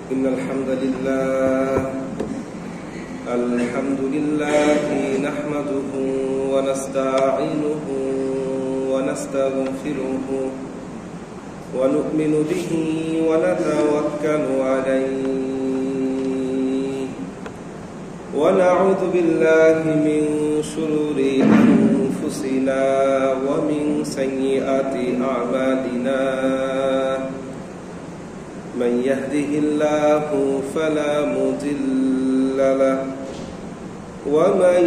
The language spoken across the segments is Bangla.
إن الحمد لله نحمده ونستعينه ونستغفره ونؤمن به ونتوكل عليه ونعوذ بالله من شرور أنفسنا ومن سيئات أعمالنا من يهده الله فلا مضل له ومن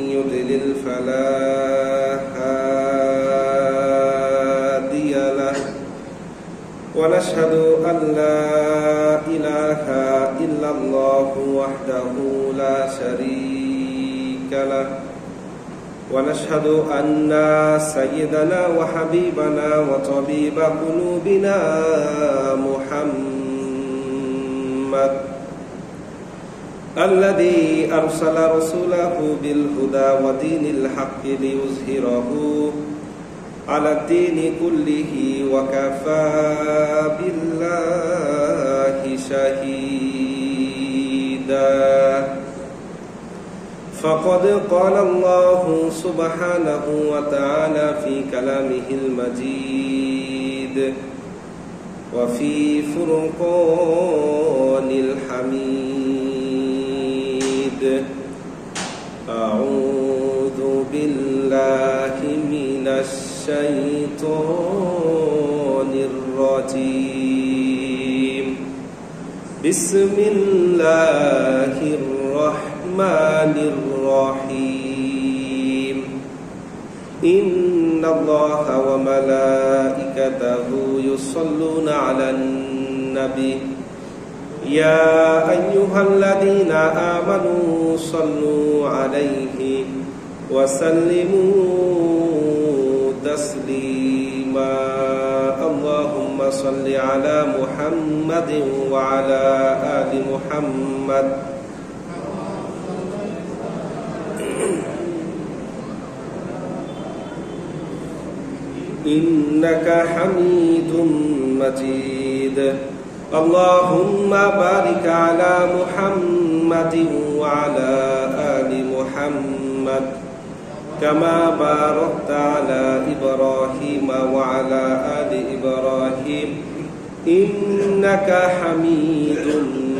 يضلل فلا هادي له ونشهد أن لا إله إلا الله وحده لا شريك له ونشهد أن سيدنا وحبيبنا وطبيب قلوبنا محمد الذي أرسل رسوله بالهدى ودين الحق ليظهره على الدين كله وكفى بالله شهيدا فقد قال الله سبحانه وتعالى في كلامه المجيد وفي فرقان الحميد أعوذ بالله من الشيطان الرجيم بسم الله الرحمن الرحيم إن الله وملائكته يصلون على النبي يا أيها الذين آمنوا صلوا عليه وسلموا تسليما اللهم صل على محمد وعلى آل محمد إنك حميد مجيد اللهم بارك على محمد وعلى آل محمد كما باركت على إبراهيم وعلى آل إبراهيم إنك حميد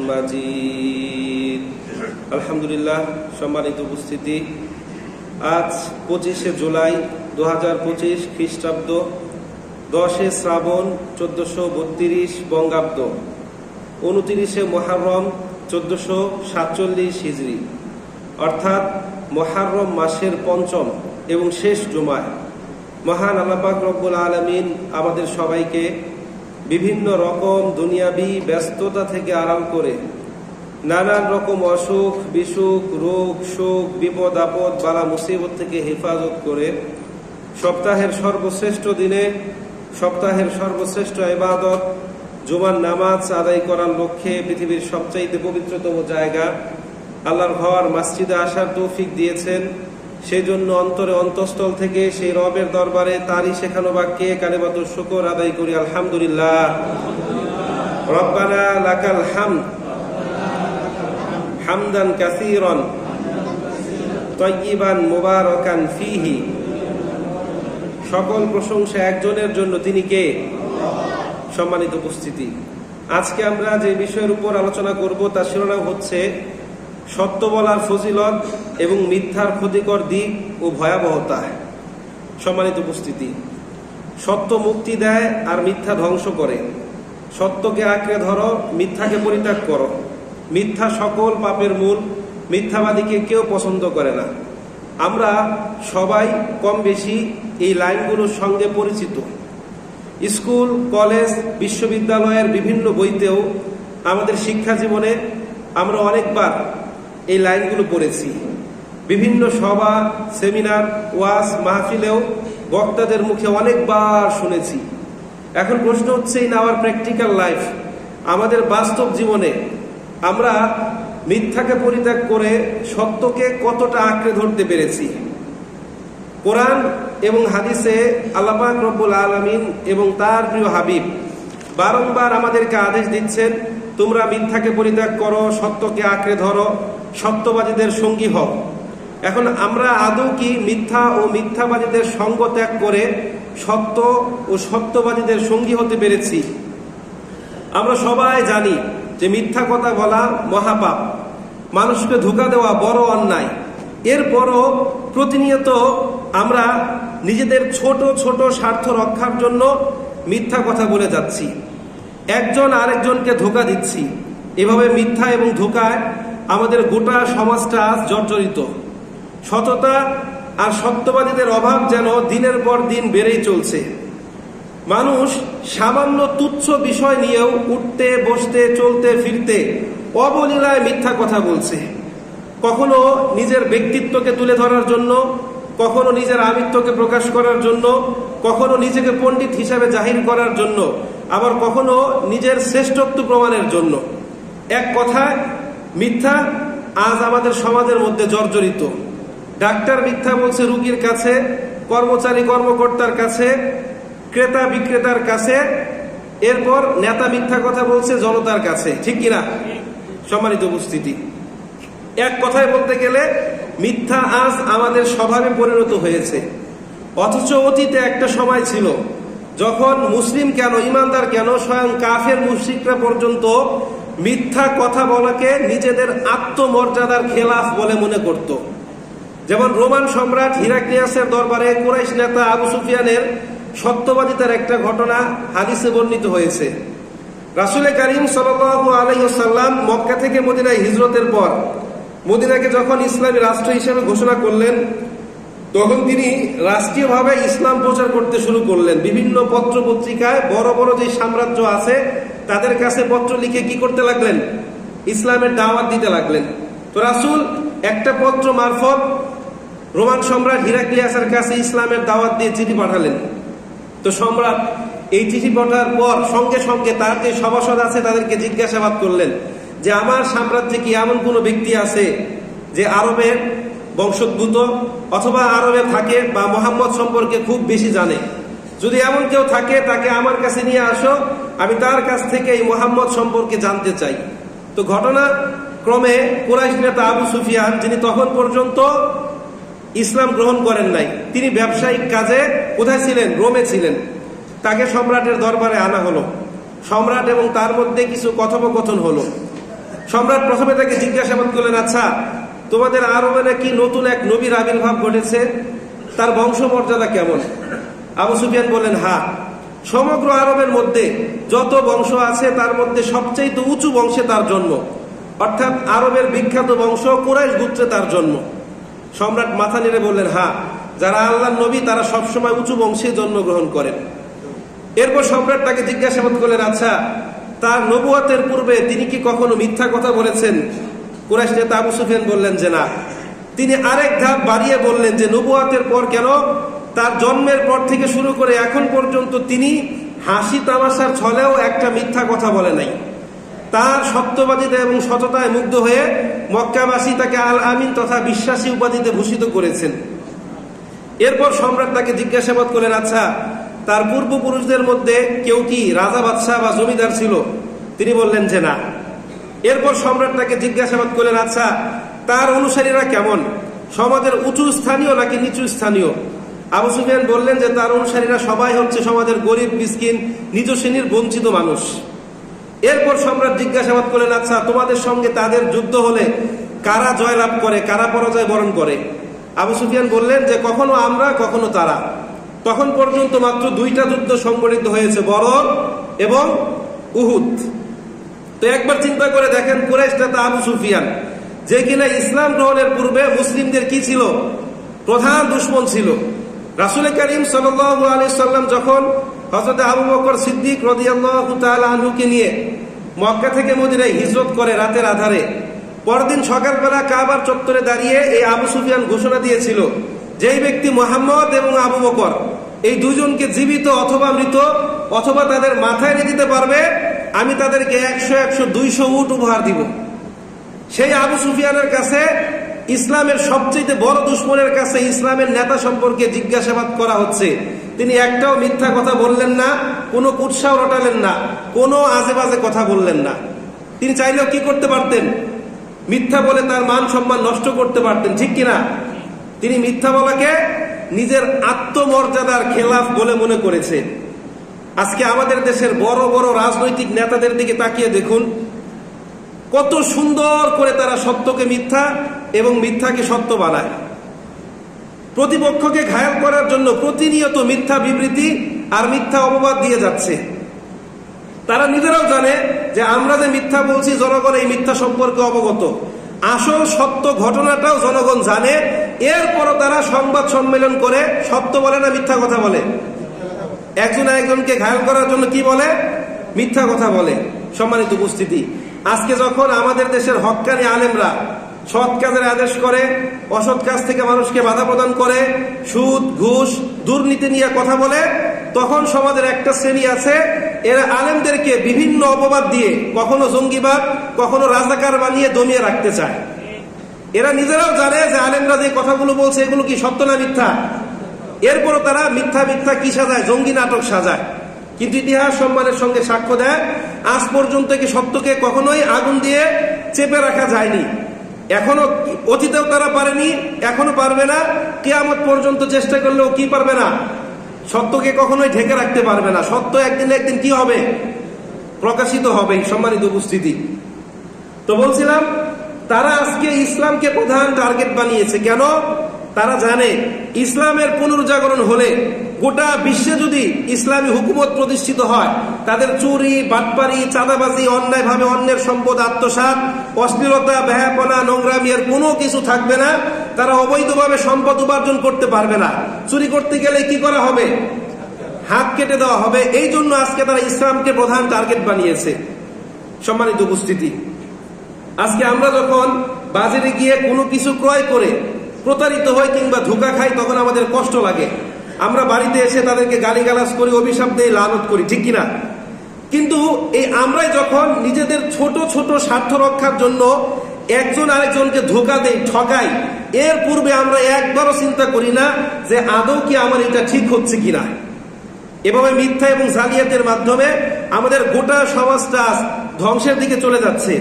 مجيد الحمد لله সম্মানিত উপস্থিতি আজ 25 জুলাই 2025 খ্রিস্টাব্দ 10 শ্রাবণ 1432 বঙ্গাব্দ 29 মুহররম 1447 হিজরি অর্থাৎ মুহররম মাসের পঞ্চম এবং শেষ জুমায় মহান আল্লাহ পাক রব্বুল আলামিন আমাদের সবাইকে বিভিন্ন রকম দুনিয়াবী ব্যস্ততা থেকে আরাম করে নানান রকম অসুখ বিসুখ রোগ শোক বিপদ আপদ বালা মুসিবত থেকে হেফাজত করে সপ্তাহের সর্বশ্রেষ্ঠ দিনে সপ্তাহের সর্বশ্রেষ্ঠ ইবাদত জুমার নামাজ আদায় করার লক্ষ্যে পৃথিবীর সবচাইতে পবিত্রতম জায়গা আল্লাহর ঘর মসজিদে আসার তৌফিক দিয়েছেন সেই জন্য অন্তরে অন্তঃস্থল থেকে সেই রবের দরবারে তারই শেখানো বাক্যে কালিমাতুশ শুকর আদায় করি আলহামদুলিল্লাহ রব্বানা লাকাল হামদ হামদান কাসীরান তাইয়িবান মুবারাকান ফীহি সকল প্রশংসা একজনের জন্য তিনি কে সম্মানিত উপস্থিতি আজকে আমরা যে বিষয়ের উপর আলোচনা করব তার শিরোনাম হচ্ছে সত্য বলার ফজিলত এবং মিথ্যার ক্ষতিকর দিক ও ভয়াবহতা সম্মানিত উপস্থিতি সত্য মুক্তি দেয় আর মিথ্যা ধ্বংস করে সত্যকে আঁকড়ে ধরো মিথ্যাকে পরিত্যাগ করো মিথ্যা সকল পাপের মূল মিথ্যাবাদীকে কেউ পছন্দ করে না আমরা সবাই কম বেশি এই লাইনগুলোর সঙ্গে পরিচিত স্কুল কলেজ বিশ্ববিদ্যালয়ের বিভিন্ন বইতেও আমাদের শিক্ষা জীবনে আমরা অনেকবার এই লাইনগুলো পড়েছি বিভিন্ন সভা সেমিনার ওয়াজ মাহফিলেও বক্তাদের মুখে অনেকবার শুনেছি এখন প্রশ্ন হচ্ছে ইন আওয়ার প্র্যাকটিক্যাল লাইফ আমাদের বাস্তব জীবনে আমরা মিথ্যাকে পরিত্যাগ করে সত্যকে কতটা আঁকড়ে ধরতে পেরেছি কোরআন এবং হাদিসে আল্লাহ পাক রব্বুল আলামিন এবং তার প্রিয় হাবিব বারংবার আমাদেরকে আদেশ দিচ্ছেন তোমরা মিথ্যাকে পরিত্যাগ করো, সত্যকে আঁকড়ে ধরো, সত্যবাদীদের সঙ্গী হও। এখন আমরা আদৌ কি মিথ্যা ও মিথ্যাবাদীদের সঙ্গ ত্যাগ করে সত্য ও সত্যবাদীদের সঙ্গী হতে পেরেছি? আমরা সবাই জানি যে মিথ্যা কথা বলা মহাপাপ, মানুষকে ধোঁকা দেওয়া বড় অন্যায়। এরপরও প্রতিনিয়ত আমরা নিজেদের ছোট ছোট স্বার্থ রক্ষার জন্য মিথ্যা কথা বলে যাচ্ছি, একজন আরেকজনকে ধোঁকা দিচ্ছি। এভাবে মিথ্যা এবং ধোঁকায় আমাদের গোটা সমাজটা আজ জর্জরিত। সততা আর সত্যবাদীদের অভাব যেন দিনের পর দিন বেড়েই চলছে। মানুষ সামান্য তুচ্ছ বিষয় নিয়েও উঠতে বসতে চলতে ফিরতে অবলীলায় মিথ্যা কথা বলছে। কখনো নিজের ব্যক্তিত্বকে তুলে ধরার জন্য, কখনো নিজের আমিত্বকে প্রকাশ করার জন্য, কখনো নিজেকে পণ্ডিত হিসাবে জাহির করার জন্য, আবার কখনো নিজের শ্রেষ্ঠত্ব প্রমাণের জন্য। এক কথায় মিথ্যা আজ আমাদের সমাজের মধ্যে জর্জরিত। ডাক্তার মিথ্যা বলছে রোগীর কাছে, কর্মচারী কর্মকর্তার কাছে, ক্রেতা বিক্রেতার কাছে, এরপর নেতা মিথ্যা কথা বলছে জনতার কাছে। ঠিক কিনা সম্মানিত উপস্থিতি? এক কথায় বলতে গেলে মিথ্যা আজ আমাদের স্বভাবে পরিণত হয়েছে। অথচ অতীতে একটা সময় ছিল যখন মুসলিম কেন, ইমানদার কেন, স্বয়ং কাফের মুশরিকরা পর্যন্ত মিথ্যা কথা বলাকে নিজেদের আত্মমর্যাদার খেলাফ বলে মনে করত। যেমন রোমান সম্রাট হিরাক্লিয়াসের দরবারে কুরাইশ নেতা আবু সুফিয়ানের সত্যবাদিতার একটা ঘটনা হাদিসে বর্ণিত হয়েছে। রাসূল করিম সাল্লাল্লাহু আলাইহি ওয়াসাল্লাম মক্কা থেকে মদিনায় হিজরতের পর মদিনাকে যখন ইসলামী রাষ্ট্র হিসেবে ঘোষণা করলেন, তখন তিনি রাষ্ট্রীয়ভাবে ইসলাম প্রচার করতে শুরু করলেন। বিভিন্ন পত্র পত্রিকায় বড় বড় যে সাম্রাজ্য আছে তাদের কাছে পত্র লিখে কি করতে লাগলেন? ইসলামের দাওয়াত দিতে লাগলেন। তো রাসূল একটা পত্র মারফত রোমান সম্রাট হিরাক্লিয়াসের কাছে ইসলামের দাওয়াত দিয়ে চিঠি পাঠালেন। তো সম্রাট এই চিঠি পাঠার পর সঙ্গে সঙ্গে তার যে সভাসদ আছে তাদেরকে জিজ্ঞাসাবাদ করলেন যে আমার সাম্রাজ্যে কি এমন কোনো ব্যক্তি আছে যে আরবের বংশোদ্ভূত অথবা আরবে থাকে বা মুহাম্মদ সম্পর্কে খুব বেশি জানে? যদি এমন কেউ থাকে তাকে আমার কাছে নিয়ে আসো, আমি তার কাছ থেকে এই মুহাম্মদ সম্পর্কে জানতে চাই। তো ঘটনা ক্রমে কুরাইশ নেতা আবু সুফিয়ান, যিনি তখন পর্যন্ত ইসলাম গ্রহণ করেন নাই, তিনি ব্যবসায়িক কাজে কোথায় ছিলেন? রোমে ছিলেন। তাকে সম্রাটের দরবারে আনা হলো। সম্রাট এবং তার মধ্যে কিছু কথোপকথন হলো। সম্রাট প্রথমে তাকে জিজ্ঞাসাবাদ করলেন, আচ্ছা তোমাদের আরবে নাকি নতুন এক নবীর আবির্ভাব ঘটেছে, তার বংশমর্যাদা কেমন? আবু সুফিয়ান বললেন, হ্যাঁ, সমগ্র আরবের মধ্যে যত বংশ আছে তার মধ্যে সবচেয়ে উঁচু বংশে তার জন্ম, অর্থাৎ আরবের বিখ্যাত বংশ কুরাইশ গোত্রে তার জন্ম। সম্রাট মাথা নেড়ে বললেন, হ্যাঁ, যারা আল্লাহর নবী তারা সবসময় উঁচু বংশে জন্মগ্রহণ করেন। এরপর সম্রাট তাকে জিজ্ঞাসাবাদ করলেন, আচ্ছা তার নবুয়তের পূর্বে তিনি কি কখনো মিথ্যা কথা বলেছেন? কুরাইশ নেতা আবু সুফিয়ান বললেন যে না। তিনি আরেক ধাপ বাড়িয়ে বললেন যে নবুয়তের পর কেন, তার জন্মের পর থেকে শুরু করে এখন পর্যন্ত তিনি হাসি তামাশার ছলেও একটা মিথ্যা কথা বলে নাই। তার সত্যবাদিতা এবং সততায় মুগ্ধ হয়ে মক্কাবাসী তাকে আল আমিন তথা বিশ্বাসী উপাধিতে ভূষিত করেছেন। এরপর সম্রাট তাকে জিজ্ঞাসাবাদ করলেন, আচ্ছা তার পূর্বপুরুষদের মধ্যে কেউ কি রাজা বাদশাহ বা জমিদার ছিল? তিনি বললেন যে না। এরপর সম্রাট তাকে জিজ্ঞাসাবাদ করলেন, আচ্ছা তার অনুসারীরা কেমন, সমাজের উঁচু স্থানীয় নাকি নিচু স্থানীয়? আবু সুফিয়ান বললেন যে তার অনুসারীরা সবাই হচ্ছে সমাজের গরিব মিসকিন নিজ শ্রেণীর বঞ্চিত মানুষ। এরপর সম্রাট জিজ্ঞাসাবাদ করলেন, আচ্ছা তোমাদের সঙ্গে তাদের যুদ্ধ হলে কারা জয়লাভ করে, কারা পরাজয় বরণ করে? আবু সুফিয়ান বললেন যে কখনো আমরা, কখনো তারা। তখন পর্যন্ত মাত্র 2টা যুদ্ধ সংঘটিত হয়েছে, বদর এবং উহুদ। তো একবার চিন্তা করে দেখেন, কুরাইশ নেতা আবু সুফিয়ান, যে কিনা ইসলাম গ্রহণের পূর্বে মুসলিমদের কি ছিল? প্রধান দুশমন ছিল। রাসূল করিম সাল্লাল্লাহু আলাইহি সাল্লাম যখন হযরত আবু বকর সিদ্দিক রাদিয়াল্লাহু তাআলা আনহুকে নিয়ে মক্কা থেকে মদিনায় হিজরত করে রাতের আধারে, পরদিন সকালবেলা কাবার চত্বরে দাঁড়িয়ে এই আবু সুফিয়ান ঘোষণা দিয়েছিল যেই ব্যক্তি মুহাম্মদ এবং আবু বকর এই দুজনকে জীবিত অথবা মৃত অথবা তাদের মাথায় নিয়ে দিতে পারবে, আমি তাদেরকে 100-200 উট উপহার দিব। সেই আবু সুফিয়ানের কাছে ইসলামের সবচেয়ে বড় দুশমনের কাছে ইসলামের নেতা সম্পর্কে জিজ্ঞাসাবাদ করা হচ্ছে। তিনি একটাও মিথ্যা কথা বললেন না, কোনো কুৎসাও রটালেন না, কোনো আজে বাজে কথা বললেন না। তিনি চাইলেও কি করতে পারতেন? মিথ্যা বলে তার মান সম্মান নষ্ট করতে পারতেন, ঠিক কিনা? তিনি মিথ্যা বলাকে নিজের আত্মমর্যাদার খেলাফ বলে মনে করেছে। আজকে আমাদের দেশের বড় বড় রাজনৈতিক নেতাদের দিকে তাকিয়ে দেখুন, কত সুন্দর করে তারা সত্যকে মিথ্যা এবং মিথ্যাকে সত্য বানায়। প্রতিপক্ষকে ঘায়াল করার জন্য প্রতিনিয়ত মিথ্যা বিবৃতি আর মিথ্যা অপবাদ দিয়ে যাচ্ছে। তারা নিজেরাও জানে যে আমরা যে মিথ্যা বলছি, জনগণ এই মিথ্যা সম্পর্কে অবগত। আসল সত্য ঘটনাটাও জনগণ জানে, এরপরও তারা সংবাদ সম্মেলন করে সত্য বলে না মিথ্যা কথা বলে? একজন আরেকজনকে ঘায়াল করার জন্য কি বলে? মিথ্যা কথা বলে। সম্মানিত উপস্থিতি, আজকে যখন আমাদের দেশের হক্কানি আলেমরা সৎ কাজের আদেশ করে, অসৎ কাজ থেকে মানুষকে বাধা প্রদান করে, সুদ ঘুষ দুর্নীতি নিয়ে কথা বলে, তখন সমাজের একটা শ্রেণী আছে, এরা আলেমদেরকে বিভিন্ন অপবাদ দিয়ে কখনো জঙ্গিবাদ, কখনো রাজাকার বানিয়ে দমিয়ে রাখতে চায়। এরা নিজেরাও জানে যে আলেমরা যে কথাগুলো বলছে এগুলো কি সত্য না মিথ্যা, এরপরও তারা মিথ্যা মিথ্যা কি সাজায়? জঙ্গি নাটক সাজায়। কিন্তু ইতিহাস সম্মানের সঙ্গে সাক্ষ্য দেয়, আজ পর্যন্ত কি সত্যকে কখনোই আগুন দিয়ে চেপে রাখা যায়নি। এখনো অতীতেও তারা পারেনি, এখনো পারবে না, কিয়ামত পর্যন্ত চেষ্টা করলেও কি পারবে না? সত্যকে কখনোই ঢেকে রাখতে পারবে না। সত্য একদিন একদিন কি হবে? প্রকাশিত হবে। সম্মানিত উপস্থিতি, তো বলছিলাম তারা আজকে ইসলামকে প্রধান টার্গেট বানিয়েছে। কেন? তারা জানে ইসলামের পুনর্জাগরণ হলে গোটা বিশ্বে যদি ইসলামী হুকুমত প্রতিষ্ঠিত হয়, তাদের চুরি, বাটপারি, চাঁদাবাজি, অন্যায়ভাবে অন্যের সম্পদ আত্মসাৎ, অশ্লীলতা, বেহাপনা, নোংরামি এর কোনো কিছু থাকবে না। তারা অবৈধভাবে সম্পদ উপার্জন করতে পারবে না। চুরি করতে গেলে কি করা হবে? হাত কেটে দেওয়া হবে। এই জন্য আজকে তারা ইসলামকে প্রধান টার্গেট বানিয়েছে। সম্মানিত উপস্থিতি, আজকে আমরা যখন বাজারে গিয়ে কোনো কিছু ক্রয় করে প্রতারিত হই কিংবা ধোঁকা খাই, তখন আমাদের কষ্ট লাগে। আমরা বাড়িতে এসে তাদেরকে গালিগালাজ করি, অভিশাপ দিয়ে লানত করি, ঠিক কিনা? কিন্তু এই আমরাই যখন নিজেদের ছোট ছোট স্বার্থ রক্ষার জন্য একজন আরেকজনকে ধোঁকা দেই, ঠকাই, এর পূর্বে আমরা একবারও চিন্তা করি না যে আদৌ কি আমার এটা ঠিক হচ্ছে কিনা। এভাবে মিথ্যা এবং জালিয়াতের মাধ্যমে আমাদের গোটা সমাজটা ধ্বংসের দিকে চলে যাচ্ছে।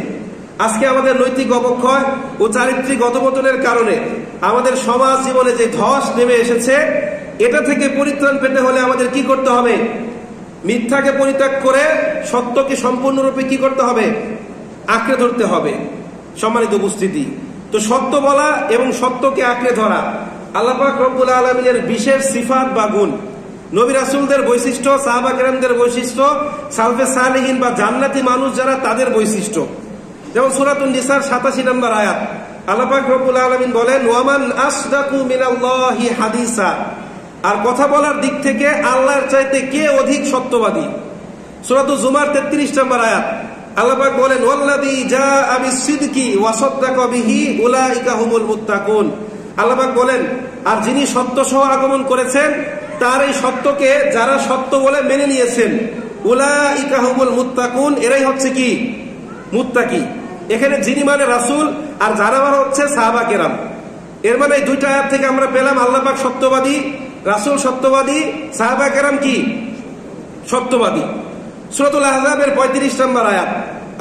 আজকে আমাদের নৈতিক অবক্ষয় ও চারিত্রিক অধঃপতনের কারণে আমাদের সমাজ জীবনে যে ধস নেমে এসেছে, এটা থেকে পরিত্রাণ পেতে হলে আমাদের কি করতে হবে? মিথ্যাকে পরিত্যাগ করে সত্যকে সম্পূর্ণরূপে কি করতে হবে? আঁকড়ে ধরতে হবে। সম্মানিত উপস্থিতি, তো সত্য বলা এবং সত্যকে আঁকড়ে ধরা আল্লাহ পাক রব্বুল আলামিনের বিশেষ সিফাত বা গুণ। নবী রাসূলদের বৈশিষ্ট্য, সাহাবা কেরামদের বৈশিষ্ট্য, সালফে সালেহিন বা জান্নাতি মানুষ যারা, তাদের বৈশিষ্ট্য। যেমন সূরাতুন নিসার 87 নম্বর আয়াত, আল্লাহ পাক রব্বুল আলামিন বলেন, ওয়ামান আসদাকু মিনাল্লাহি হাদিসা, আর কথা বলার দিক থেকে আল্লাহর চাইতে কে অধিক সত্যবাদী। সূরাতুজ জুমার 33 নম্বর আয়াত, আল্লাহ পাক বলেন, ওয়াল্লাযী জাআ বিস-সিদকি ওয়া সাদ্দাকা বিহি উলাইকা হুমুল মুত্তাকুন। আল্লাহ পাক বলেন, আর যিনি সত্য সহ আগমন করেছেন, তার এই সত্যকে যারা সত্য বলে মেনে নিয়েছেন, উলাইকা হুমুল মুত্তাকুন, এরাই হচ্ছে কি? মুত্তাকি। এখানে যিনি মানে রাসূল, আর যারা মানে হচ্ছে সাহাবা কেরাম। এর মানে এই দুইটা আয়াত থেকে আমরা পেলাম আল্লাহ পাক সত্যবাদী, রাসূল সত্যবাদী, সাহাবা কেরাম কি? সত্যবাদী। সূরাতুল আহজাবের 35 নম্বর আয়াত,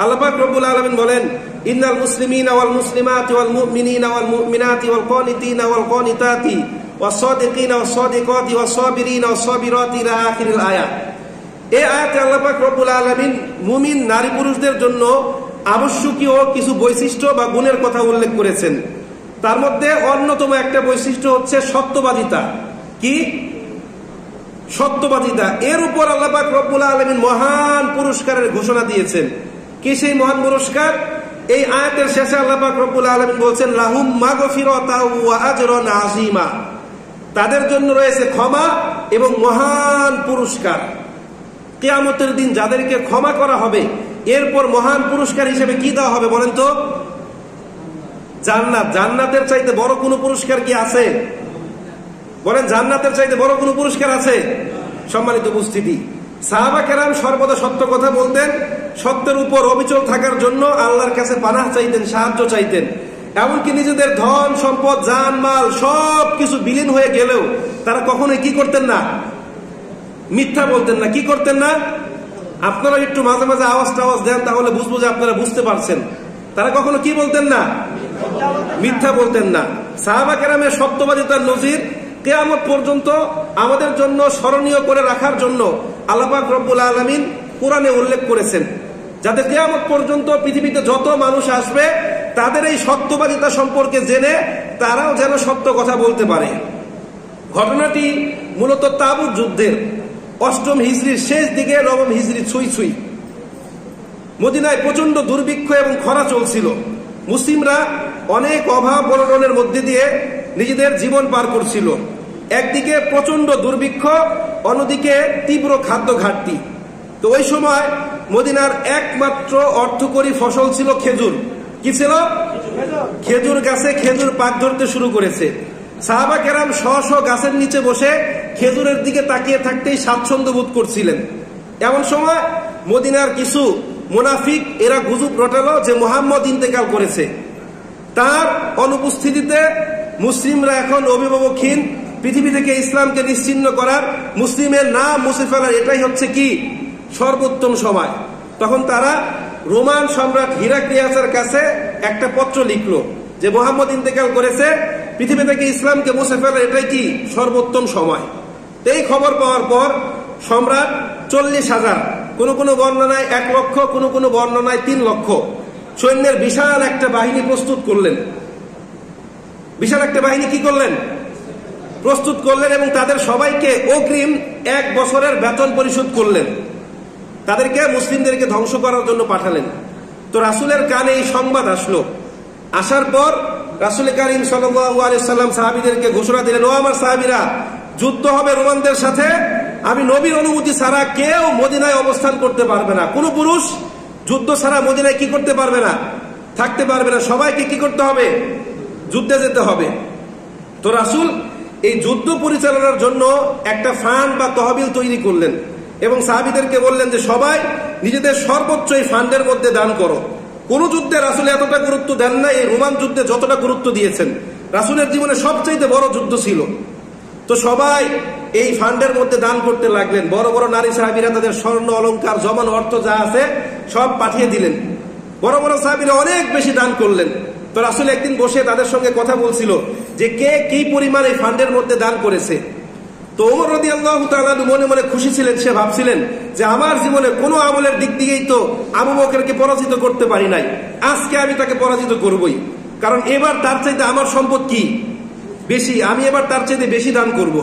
আল্লাহ পাক রব্বুল আলামিন বলেন, ইন্নাল মুসলিমিনা ওয়াল মুসলিমাতি ওয়াল মুমিনিনা ওয়াল মুমিনাতি ওয়াল কানিতিনা ওয়াল কানিতাতি ওয়াস সাদিকিনা ওয়াস সাদিকাতি ওয়াস সাবিরিনা ওয়াস সাবিরাতি ইলা আখিরিল আয়াত। এই আয়াতে আল্লাহ পাক রব্বুল আলামিন মুমিন নারী পুরুষদের জন্য আবশ্যকীয় কিছু বৈশিষ্ট্য বা গুণের কথা উল্লেখ করেছেন। তার মধ্যে অন্যতম একটা বৈশিষ্ট্য হচ্ছে সত্যবাদিতা। কি? সত্যবাদিতা। এর উপর আল্লাহ পাক রব্বুল আলামিন মহান পুরস্কারের ঘোষণা দিয়েছেন। কি সেই মহান পুরস্কার? এই আয়াতের শেষে আল্লাহ পাক রব্বুল আলামিন বলছেন, লাহুম মাগফিরাতাও ওয়া আজরুন আযীমা, তাদের জন্য রয়েছে ক্ষমা এবং মহান পুরস্কার। কিয়ামতের দিন যাদেরকে ক্ষমা করা হবে, এরপর মহান পুরস্কার হিসেবে কি দেওয়া হবে বলেন তো? জান্নাত। জান্নাতের চাইতে বড় কোনো পুরস্কার কি আছে? বলেন, জান্নাতের চাইতে বড় কোনো পুরস্কার আছে? সম্মানিত উপস্থিতি, সাহাবা কেরাম সর্বদা সত্য কথা বলতেন, সত্যের উপর অবিচল থাকার জন্য আল্লাহর কাছে পানাহ চাইতেন, সাহায্য চাইতেন। এমনকি নিজেদের ধন সম্পদ, জান মাল সব কিছু বিলীন হয়ে গেলেও তারা কখনোই কি করতেন না? মিথ্যা বলতেন না। কি করতেন না? আপনারা একটু মাঝে মাঝে আওয়াজ টাওয়াজ দেন, তাহলে বুঝবো যে আপনারা বুঝতে পারছেন। তারা কখনো কি বলতেন না? মিথ্যা বলতেন না। সাহাবা কেরামের সত্যবাদিতার নজির কিয়ামত পর্যন্ত আমাদের জন্য স্মরণীয় করে রাখার জন্য আল্লাহ পাক রব্বুল আলামিন কোরআনে উল্লেখ করেছেন, যাতে কিয়ামত পর্যন্ত পৃথিবীতে যত মানুষ আসবে তাদের এই সত্যবাদিতা সম্পর্কে জেনে তারাও যেন সত্য কথা বলতে পারে। ঘটনাটি মূলত তাবুক যুদ্ধের 8ম হিজরির শেষ দিকে 9ম হিজরি ছুঁই ছুঁই। মদিনায় প্রচন্ড দুর্ভিক্ষ এবং খরা চলছিল। মুসলিমরা অনেক অভাব অনটনের মধ্যে দিয়ে নিজেদের জীবন পার করছিল। একদিকে প্রচন্ড দুর্ভিক্ষ, অন্যদিকে তীব্র খাদ্য ঘাটতি। তো ওই সময় মদিনার একমাত্র অর্থকরী ফসল ছিল খেজুর। কি ছিল? খেজুর গাছে খেজুর পাক ধরতে শুরু করেছে। সাহাবা কেরাম স্ব গাছের নিচে বসে খেজুরের দিকে তাকিয়ে থাকতেই স্বাচ্ছন্দ্য বোধ করছিলেন। এমন সময় মদিনার কিছু মুনাফিক এরা গুজব রটালো যে মুহাম্মদ ইন্তেকাল করেছে। তার অনুপস্থিতিতে মুসলিমরা এখন অভিভাবকহীন, পৃথিবী থেকে ইসলামকে নিশ্চিহ্ন করার, মুসলিমের নাম মুছে ফেলার এটাই হচ্ছে কি সর্বোত্তম সময়। তখন তারা রোমান সম্রাট হিরাক্লিয়াসের কাছে একটা পত্র লিখলো যে মুহাম্মদ ইন্তেকাল করেছে, পৃথিবী থেকে ইসলামকে মুছে ফেলার এটাই কি সর্বোত্তম সময়। এই খবর পাওয়ার পর সম্রাট 40,000, কোন কোন বর্ণনায় 1 লক্ষ, কোন কোন বর্ণনায় 3 লক্ষ সৈন্যের বিশাল একটা বাহিনী প্রস্তুত করলেন। বিশাল একটা বাহিনী কি করলেন? প্রস্তুত করলেন এবং তাদের সবাইকে অগ্রিম 1 বছরের বেতন পরিশোধ করলেন। তাদেরকে মুসলিমদেরকে ধ্বংস করার জন্য পাঠালেন। তো রাসূলের কানে এই সংবাদ আসলো। আসার পর রাসূল কারীম সাল্লাল্লাহু আলাইহি ওয়াসাল্লাম সাহাবীদেরকে ঘোষণা দিলেন, ও আমার সাহাবীরা, যুদ্ধ হবে রোমানদের সাথে। আমি নবীর অনুমতি ছাড়া কেউ মদিনায় অবস্থান করতে পারবে না। কোন পুরুষ যুদ্ধ ছাড়া মদিনায় কি করতে পারবে না? থাকতে পারবে না। সবাইকে কি করতে হবে? যুদ্ধে যেতে হবে। তো রাসূল এই যুদ্ধ পরিচালনার জন্য একটা ফান্ড বা তহবিল তৈরি করলেন এবং সাহাবীদেরকে বললেন যে সবাই নিজেদের সর্বোচ্চ এই ফান্ডের মধ্যে দান করো। কোন যুদ্ধে রাসূল এতটা গুরুত্ব দেন না এই রোমান যুদ্ধে যতটা গুরুত্ব দিয়েছেন। রাসূলের জীবনে সবচেয়ে বড় যুদ্ধ ছিল। তো সবাই এই ফান্ডের মধ্যে দান করতে লাগলেন। বড় বড় নারী সাহাবীরা তাদের স্বর্ণ অলংকার জমানো অর্থ যা আছে সব পাঠিয়ে দিলেন। বড় বড় সাহাবীরা অনেক বেশি দান করলেন। তো রাসূল একদিন বসে তাদের সঙ্গে কথা বলছিল যে কে কি পরিমাণ এই ফান্ডের মধ্যে দান করেছে। তো ওমর রাদিয়াল্লাহু তাআলা মনে মনে খুশি ছিলেন। সে ভাবছিলেন যে আমার জীবনে কোনো আমলের দিক দিয়েই তো আবু বকরকে পরাজিত করতে পারি নাই, আজকে আমি তাকে পরাজিত করবই। কারণ এবার তার চাইতে আমার সম্পদ কি বেশি, আমি এবার তার চাইতে বেশি দান করব।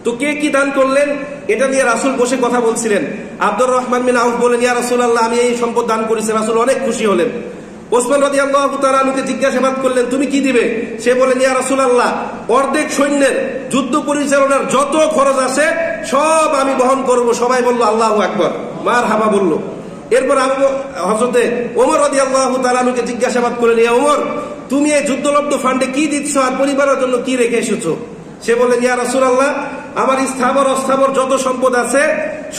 তো কে কি দান করলেন এটা নিয়ে রাসূল বসে কথা বলছিলেন। আব্দুর রহমান বিন আউফ বলেন, ইয়া রাসূলুল্লাহ, আমি এই সম্পদ দান করেছি। রাসূল অনেক খুশি হলেন। ওসমান রাদিয়াল্লাহু তাআলা আনহুকে জিজ্ঞাসাবাদ করলেন, তুমি কি দিবে? সে বলেন, ইয়া রাসূলুল্লাহ, অর্ধেক সৈন্যের যুদ্ধ পরিচালনার যত খরচ আছে সব আমি বহন করব। সবাই বলল আল্লাহু আকবার, মারহাবা বলল। এরপর হযরতে ওমর রাদিয়াল্লাহু তাআলা আনহুকে জিজ্ঞাসাবাদ করলেন, ইয়া ওমর, তুমি এই যুদ্ধলব্ধ ফান্ডে কি দিচ্ছ আর পরিবারের জন্য কি রেখে এসেছো? সে বলেন, ইয়া রাসূলুল্লাহ, আমার স্থাবর অস্থাবর যত সম্পদ আছে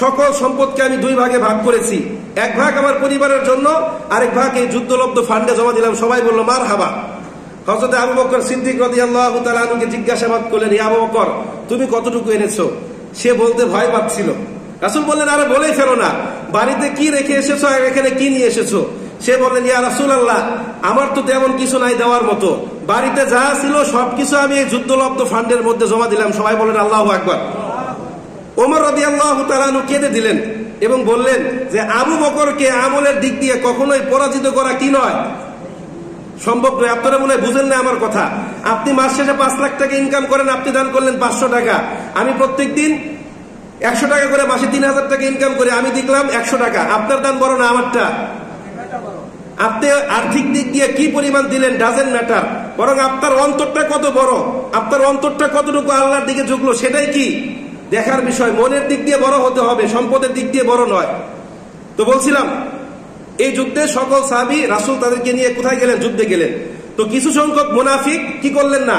সকল সম্পদকে আমি 2 ভাগে ভাগ করেছি। 1 ভাগ আমার পরিবারের জন্য, আরেক ভাগ এই যুদ্ধলব্ধ ফান্ডে জমা দিলাম। সবাই বলল মারহাবা। হযরত আবু বকর সিদ্দিক রাদিয়াল্লাহু তাআলা আনহুকে জিজ্ঞাসাবাদ করলেন, ইয়া আবু বকর, তুমি কতটুকু এনেছো? সে বলতে ভয় পাচ্ছিল। রাসূল বললেন, আরে বলেই ফেলো না, বাড়িতে কি রেখে এসেছো আর এখানে কি নিয়ে এসেছো? সে বললেন, ইয়া রাসূলুল্লাহ, আমার তো তেমন কিছু নাই দেওয়ার মতো। বাড়িতে যা ছিল সবকিছু আমি এই যুদ্ধলব্ধ ফান্ডের মধ্যে জমা দিলাম। সবাই বলেন আল্লাহু আকবার। ওমর রাদিয়াল্লাহু তাআলা আনহু কেঁদে দিলেন এবং বললেন যে আবু বকরকে আমলের দিক দিয়ে কখনোই পরাজিত করা কি নয়, সম্ভব নয়। আপনারা মনে হয় বুঝেন না আমার কথা। আপনি মাস শেষে 5 লাখ টাকা ইনকাম করেন, আপনি দান করলেন 500 টাকা। আমি প্রত্যেকদিন 100 টাকা করে মাসে 3000 টাকা ইনকাম করি, আমি দেখলাম 100 টাকা। আপনার দান বড় না আমারটা? আপনি আর্থিক দিক দিয়ে কি পরিমাণ দিলেন ডাজেন্ট ম্যাটার, বরং আপনার অন্তরটা কত বড়, আপনার অন্তরটা কতটুকু আল্লাহর দিকে ঝুঁকলো সেটাই কি দেখার বিষয়। মনের দিক দিয়ে বড় হতে হবে, সম্পদের দিক দিয়ে বড় নয়। তো বলছিলাম এই যুদ্ধে সকল সাহাবী রাসূল তাদেরকে নিয়ে কোথায় গেলেন? যুদ্ধে গেলেন। তো কিছু সংখ্যক মুনাফিক কি করলেন না?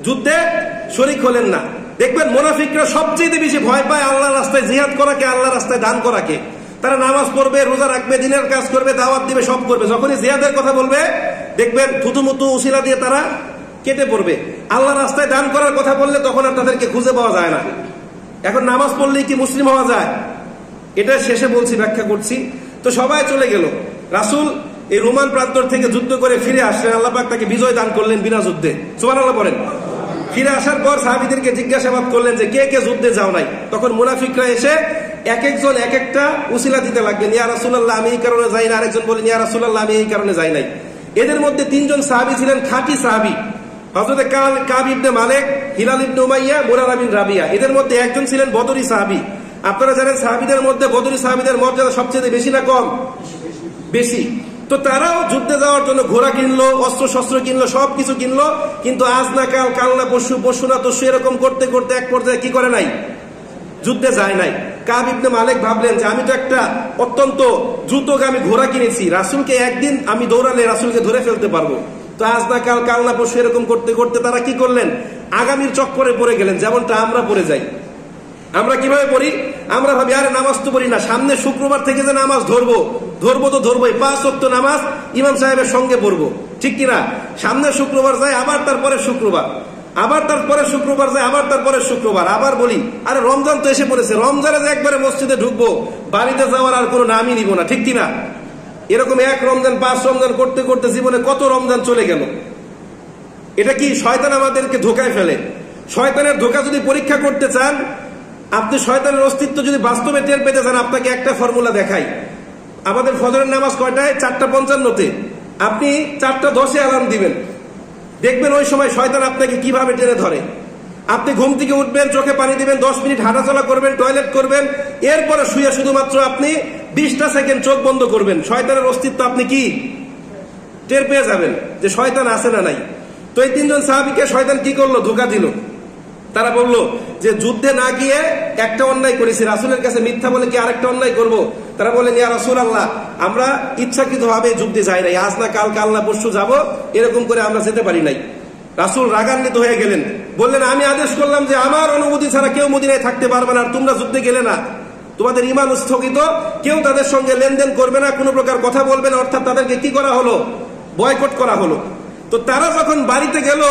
যুদ্ধে শরীক হলেন না। দেখবেন মুনাফিকরা সবচেয়ে বেশি ভয় পায় আল্লাহর রাস্তায় জিহাদ করাকে, আল্লাহর রাস্তায় দান করাকে। তারা নামাজ পড়বে, রোজা রাখবে, দিনের কাজ করবে, দাওয়াত দিবে, সব করবে। যখনই জিহাদের কথা বলবে দেখবেন থুতুমুতু উসিলা দিয়ে তারা কেটে পড়বে। আল্লাহর রাস্তায় দান করার কথা বললে তখন আর তাদেরকে খুঁজে পাওয়া যায় না। এখন নামাজ পড়লেই কি মুসলিম হওয়া যায়? এটা শেষে বলছি, ব্যাখ্যা করছি। তো সবাই চলে গেল। রাসূল এই রোমান প্রান্তর থেকে যুদ্ধ করে ফিরে আসলেন, আল্লাহ পাক তাকে বিজয় দান করলেন বিনা যুদ্ধে। সুবহানাল্লাহ বলেন। ফিরে আসার পর সাহাবীদেরকে জিজ্ঞাসাবাদ করলেন যে কে কে যুদ্ধে যাও নাই। তখন মুনাফিকরা এসে এক একজন এক একটা উসিলা দিতে লাগলেন, ইয়া রাসূলুল্লাহ আমি এই কারণে যাই না, আরেকজন বলেন ইয়া রাসূলুল্লাহ আমি এই কারণে যাই নাই। এদের মধ্যে 3 জন সাহাবী ছিলেন খাঁটি সাহাবী, হযরত কাব ইবনে মালিক, হিলাল ইবনে উমাইয়া, মুরারা বিন রাবিয়া। এদের মধ্যে একজন ছিলেন বদরি সাহাবী। আপনারা জানেন সাহাবীদের মধ্যে বদরি সাহাবীদের মর্যাদা সবচেয়ে বেশি না কম? বেশি। তো তারাও যুদ্ধে যাওয়ার জন্য ঘোড়া কিনলো, অস্ত্র শস্ত্র কিনলো, সবকিছু কিনলো, কিন্তু আজ না কাল, কাল না পরশু, পরশু না তরশু, এরকম করতে করতে এক পর্যায়ে কি করে নাই? যুদ্ধে যায় নাই। কাব ইবনে মালিক ভাবলেন যে আমি তো একটা অত্যন্ত দ্রুতগামী ঘোড়া কিনেছি, রাসূলকে একদিন আমি দৌড়ালে রাসূলকে ধরে ফেলতে পারবো। তো আজ না কাল, কাল না পরশু, এরকম করতে করতে তারা কি করলেন? আগামীর চক্করে পড়ে গেলেন, যেমনটা আমরা পড়ে যাই। আমরা কিভাবে পড়ি? আমরা ভাবি আরে নামাজ তো পড়ি না, সামনে শুক্রবার থেকে যে নামাজ ধরবো তো ধরবোই, 5 ওয়াক্ত নামাজ ইমাম সাহেবের সঙ্গে পড়বো, ঠিক কিনা? সামনে শুক্রবার যায়, আবার তারপরে শুক্রবার, আবার তারপরে শুক্রবার যায়, আবার তারপরে শুক্রবার, আবার বলি আরে রমজান তো এসে পড়েছে, রমজানে যে একবারে মসজিদে ঢুকবো, বাড়িতে যাওয়ার আর কোনো নামই নিব না, ঠিক কিনা? এরকম 1 রমজান 5 রমজান করতে করতে জীবনে কত রমজান চলে গেল। এটা কি শয়তান আমাদেরকে ধোকায় ফেলে? শয়তানের ধোকা যদি পরীক্ষা করতে চান, আপনি শয়তানের অস্তিত্ব যদি বাস্তবে টের পেতে চান, আপনাকে একটা ফর্মুলা দেখাই। আমাদের ফজরের নামাজ কয়টায়? 4:55-তে। আপনি 4:10-এ অ্যালার্ম দিবেন, দেখবেন ওই সময় শয়তান আপনাকে কিভাবে টেনে ধরে। আপনি ঘুম থেকে উঠবেন, চোখে পানি দিবেন, 10 মিনিট হাঁটাচলা করবেন, টয়লেট করবেন, এরপরে শুয়ে শুধুমাত্র আপনি 20টা সেকেন্ড চোখ বন্ধ করবেন, শয়তানের অস্তিত্ব আপনি কি টের পেয়ে যাবেন যে শয়তান আছে না নাই। তো এই 3 জন সাহাবীকে শয়তান কি করলো? ধোঁকা দিল। তারা বলল যে যুদ্ধে না গিয়ে একটা অন্যায় করেছি, রাসূলের কাছে মিথ্যা বলে কি আরেকটা অন্যায় করব? তারা বলেন ইয়া রাসূলুল্লাহ আমরা ইচ্ছাকৃতভাবে যুদ্ধে যাই নাই, আজ না কাল, কাল না পরশু যাব, এরকম করে আমরা যেতে পারি নাই। রাসূল রাগান্বিত হয়ে গেলেন, বললেন আমি আদেশ করলাম যে আমার অনুমতি ছাড়া কেউ মদিনায় থাকতে পারবে না, আর তোমরা যুদ্ধে গেলে না, তোমাদের ঈমান স্থগিত, কেউ তাদের সঙ্গে লেনদেন করবে না, কোনো প্রকার কথা বলবে না, অর্থাৎ তাদেরকে কি করা হলো? বয়কট করা হলো। তো তারা যখন বাড়িতে গেল,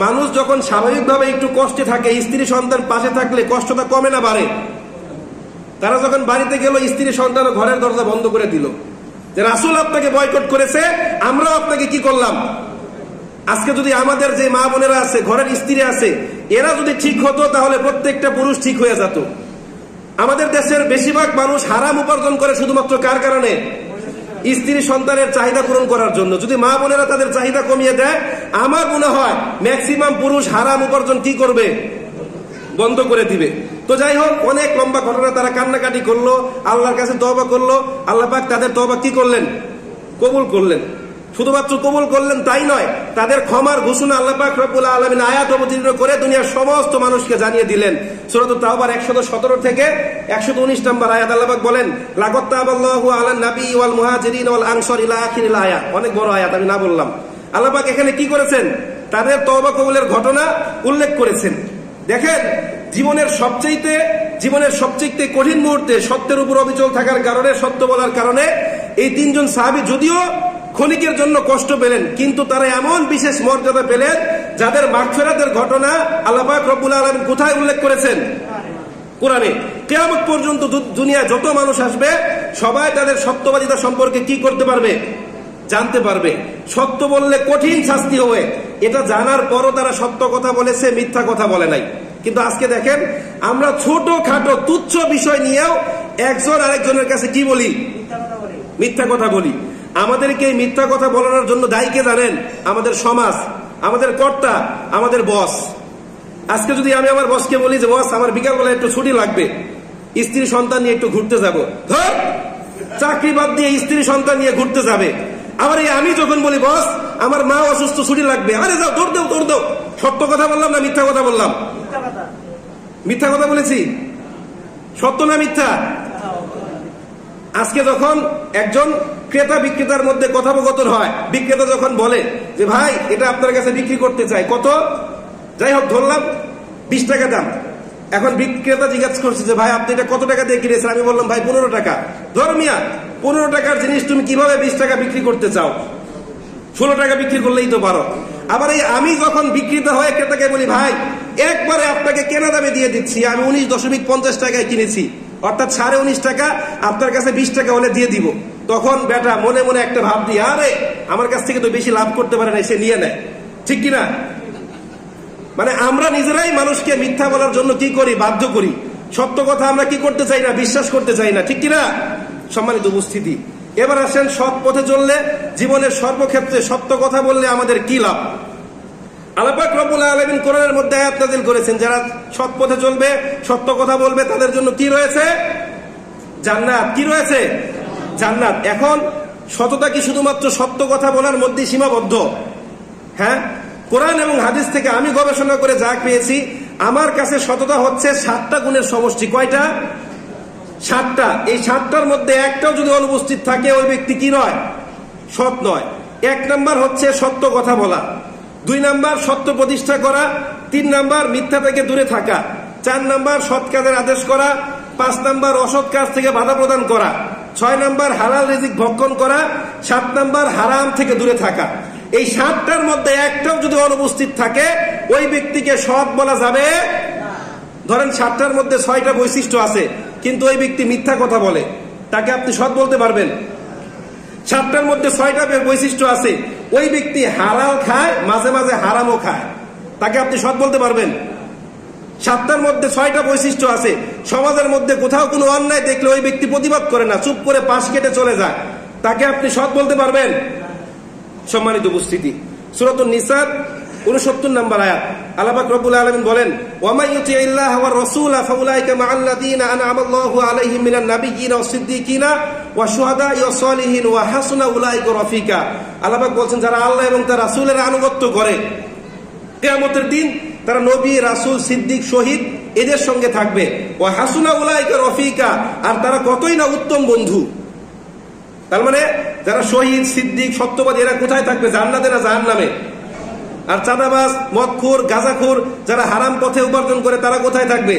মানুষ যখন স্বাভাবিকভাবে একটু কষ্টে থাকে, স্ত্রী সন্তান পাশে থাকলে কষ্টটা কমে না বাড়ে? তারা যখন বাড়িতে গেল, স্ত্রী সন্তান ঘরের দরজা বন্ধ করে দিল, যে রাসূল আপনাকে বয়কট করেছে, আমরাও আপনাকে কি করলাম? আজকে যদি আমাদের যে মা বোনেরা আছে, ঘরের স্ত্রী আছে, এরা যদি ঠিক হতো তাহলে প্রত্যেকটা পুরুষ ঠিক হয়ে যেত। আমাদের দেশের বেশিরভাগ মানুষ হারাম উপার্জন করে শুধুমাত্র কার কারণে? স্ত্রী সন্তানের চাহিদা পূরণ করার জন্য। যদি মা বোনেরা তাদের চাহিদা কমিয়ে দেয়, আমার মনে হয় ম্যাক্সিমাম পুরুষ হারাম উপার্জন কি করবে? বন্ধ করে দিবে। তো যাই হোক, অনেক লম্বা ঘটনা, তারা কান্নাকাটি করলো, আল্লাহর কাছে তওবা করলো, আল্লাহ পাক তাদের তওবা কি করলেন? কবুল করলেন। শুধুমাত্র কবুল করলেন তাই নয়, তাদের ক্ষমার ঘোষণা আল্লাহ পাক রব্বুল আলামিন আয়াত অবতীর্ণ করে দুনিয়ার সমস্ত মানুষকে জানিয়ে দিলেন। সূরা তাওবার 117 থেকে 119 নম্বর আয়াত আল্লাহ পাক বলেন লাকাদ তাবাল্লাহু আলান নবী ওয়াল মুহাজিরিন ওয়াল আনসার ইলা আখিরিল আয়াত। অনেক বড় আয়াত, আমি না বললাম। আল্লাহ পাক এখানে কি করেছেন? তাদের তওবা কবুলের ঘটনা উল্লেখ করেছেন। দেখেন, জীবনের সবচেয়ে কঠিন মুহূর্তে সত্যের উপর অবিচল থাকার কারণে, সত্য বলার কারণে এই 3 জন সাহাবী যদিও ক্ষণিকের জন্য কষ্ট পেলেন, কিন্তু তারা এমন বিশেষ মর্যাদা পেলেন যাদের মাগফিরাতের ঘটনা আল্লাহ পাক রব্বুল আলামিন কোথায় উল্লেখ করেছেন? কোরআনে। কিয়ামত পর্যন্ত দুনিয়ায় যত মানুষ আসবে সবাই তাদের সত্যবাদিতা সম্পর্কে কি করতে পারবে? জানতে পারবে। সত্য বললে কঠিন শাস্তি হবে, এটা জানার পরও তারা সত্য কথা বলেছে, মিথ্যা কথা বলে নাই। কিন্তু আজকে দেখেন, আমরা ছোট খাটো তুচ্ছ বিষয় নিয়েও একজন আরেকজনের কাছে কি বলি? মিথ্যা কথা বলি। আমাদেরকে এই মিথ্যা কথা বলানোর জন্য দায়ী কে জানেন? আমাদের সমাজ, আমাদের কর্তা, আমাদের বস। আজকে যদি আমি আমার বসকে বলি যে বস আমার বিকালবেলা একটু ছুটি লাগবে, স্ত্রী সন্তান নিয়ে একটু ঘুরতে যাবো, ধর চাকরি বাদ দিয়ে স্ত্রী সন্তান নিয়ে ঘুরতে যাবে। আবার আমি যখন বলি বস আমার মা অসুস্থ, ছুটি লাগবে, আরে যাও দৌড় দেও। সত্য কথা বললাম না মিথ্যা কথা বললাম? মিথ্যা কথা বলেছি। সত্য না মিথ্যা? আজকে যখন একজন ক্রেতা বিক্রেতার মধ্যে কথোপকথন হয়, বিক্রেতা যখন বলে যে ভাই এটা আপনার কাছে বিক্রি করতে চাই, কত? যাই হোক ধরলাম 20 টাকা দাম। এখন বিক্রেতা জিজ্ঞাসা করছে যে ভাই আপনি এটা কত টাকা দিয়ে কিনেছেন? আমি বললাম ভাই 15 টাকা। ধর মিয়া, 15 টাকার জিনিস তুমি কিভাবে 20 টাকা বিক্রি করতে চাও? 16 টাকা বিক্রি করলেই তো পারো। আবার এই আমি যখন বিক্রেতা হয়ে ক্রেতাকে বলি ভাই একবারে আপনাকে কেনা দামে দিয়ে দিচ্ছি, আমি 19.50 টাকায় কিনেছি, অর্থাৎ 19.5 টাকা আপনার কাছে 20 টাকা হলে দিয়ে দিব। তখন বেটা মনে মনে একটা ভাব দিয়ে, আরে আমার কাছ থেকে তো বেশি লাভ করতে পারে না, সে নিয়ে নেয়। ঠিক কিনা? মানে আমরা নিজেরাই মানুষকে মিথ্যা বলার জন্য কি করি, বাধ্য করি। সত্য কথা আমরা কি করতে চাই না, বিশ্বাস করতে চাই না। ঠিক কিনা? সম্মানিত উপস্থিতি, এবার আসেন সৎ পথে চললে, জীবনের সর্বক্ষেত্রে সত্য কথা বললে আমাদের কি লাভ। আল্লাহ পাক রব্বুল আলামিন কোরআনের মধ্যে আয়াত নাযিল করেছেন, যারা সৎ পথে চলবে, সত্য কথা বলবে, তাদের জন্য কি রয়েছে? জান্নাত। কি রয়েছে? জান্নাত। এখন সততা কি শুধুমাত্র সত্য কথা বলার মধ্যে সীমাবদ্ধ? হ্যাঁ, কোরআন এবং হাদিস থেকে আমি গবেষণা করে যা পেয়েছি, আমার কাছে সততা হচ্ছে 7টা গুণের সমষ্টি। কয়টা? 7টা। এই 7টার মধ্যে একটাও যদি অনুপস্থিত থাকে, ওই ব্যক্তি কি নয়? সৎ নয়। 1 নাম্বার হচ্ছে সত্য কথা বলা, 2 নাম্বার সত্য প্রতিষ্ঠা করা, 3 নাম্বার মিথ্যা থেকে দূরে থাকা, 4 নাম্বার সৎ কাজের আদেশ করা, 5 নাম্বার অসৎ কাজ থেকে বাধা প্রদান করা, 6 নাম্বার হালাল রিজিক ভক্ষণ করা, 7 নাম্বার হারাম থেকে দূরে থাকা। এই 7টার মধ্যে একটাও যদি অনুপস্থিত থাকে, ওই ব্যক্তিকে সৎ বলা যাবে। ধরেন 7টার মধ্যে 6টা বৈশিষ্ট্য আছে, কিন্তু ওই ব্যক্তি মিথ্যা কথা বলে, তাকে আপনি সৎ বলতে পারবেন? 7টার মধ্যে 6টা বৈশিষ্ট্য আছে, ওই ব্যক্তি হালাল খায়, মাঝে মাঝে হারামও খায়, তাকে আপনি সৎ বলতে পারবেন? 7টার মধ্যে 6টা বৈশিষ্ট্য আছে, সমাজের মধ্যে কোথাও কোনো অন্যায় দেখলে ওই ব্যক্তি প্রতিবাদ করে না, চুপ করে পাশ কেটে চলে যায়, তাকে আপনি সৎ বলতে পারবেন? সম্মানিত উপস্থিতি, সূরাতুন নিসার 69 নম্বর আয়াত, আল্লাহ পাক রব্বুল আলামিন বলেন, ওয়া মান ইউতিইল্লাহ ওয়া রাসূলা ফাউলাইকা মা'আল্লাযীনা আন'আমা আল্লাহু আলাইহিম মিনান নাবিয়্যিনা ওয়াস সিদ্দীকিনা ওয়াশ শুহাদা'i ওয়াস সালিহিন ওয়া হাসুনা উলাইকা রাফিকা। আল্লাহ পাক বলেন, যারা আল্লাহ এবং তার রাসূলের আনুগত্য করে, কিয়ামতের দিন তারা নবী, রাসূল, সিদ্দিক, শহীদ এদের সঙ্গে থাকবে। ওয়া হাসুনা উলাইকা রাফিকা, আর তারা কতই না উত্তম বন্ধু। তার মানে যারা শহীদ, সিদ্দিক, সত্যবাদী, এরা কোথায় থাকবে? জান্নাতে না জাহান্নামে? আর চাঁদাবাজ, মদখোর, গাঁজাখোর, যারা হারাম পথে উপার্জন করে, তারা কোথায় থাকবে?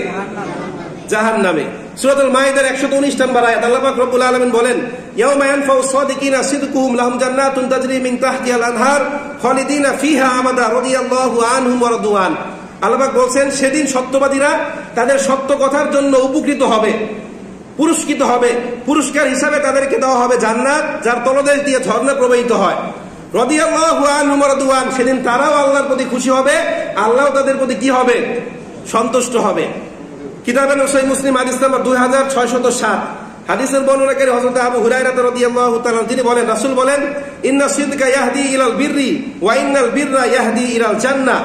জাহান্নামে। সূরাতুল মাইদার 119 নম্বর আয়াত, আল্লাহ পাক রব্বুল আলামিন বলেন, ইয়াউমা ইয়ানফাউস সাদিকিনা সিদকুহুম লাহুম জান্নাতুন তাজরি মিন তাহতিহাল আনহার খালিদিনা ফিহা আবাদা রাদিয়াল্লাহু আনহুম ওয়া রাদওয়ান। আল্লাহ পাক বলেন, সেদিন সত্যবাদীরা তাদের সত্য কথার জন্য উপকৃত হবে, পুরস্কৃত হবে। পুরস্কার হিসাবে তাদেরকে দেওয়া হবে জান্নাত, যার তলদেশ দিয়ে ঝর্ণা প্রবাহিত হয়। রাদিয়াল্লাহু আনহুম ওয়া রাদওয়ান, সেদিন তারাও আল্লাহর প্রতি খুশি হবে, আল্লাহ তাদের প্রতি কি হবে? সন্তুষ্ট হবে। কিতাবে সহিহ মুসলিম হাদিস নাম্বার 2607, হাদিসের বর্ণনাকারী হযরত আবু হুরায়রা রাদিয়াল্লাহু তাআলা, তিনি বলেন, রাসূল বলেন, ইন্না সিদকা ইয়াহদি ইলাল বিররি ওয়া ইন্নাল বিররা ইয়াহদি ইলাল জান্নাহ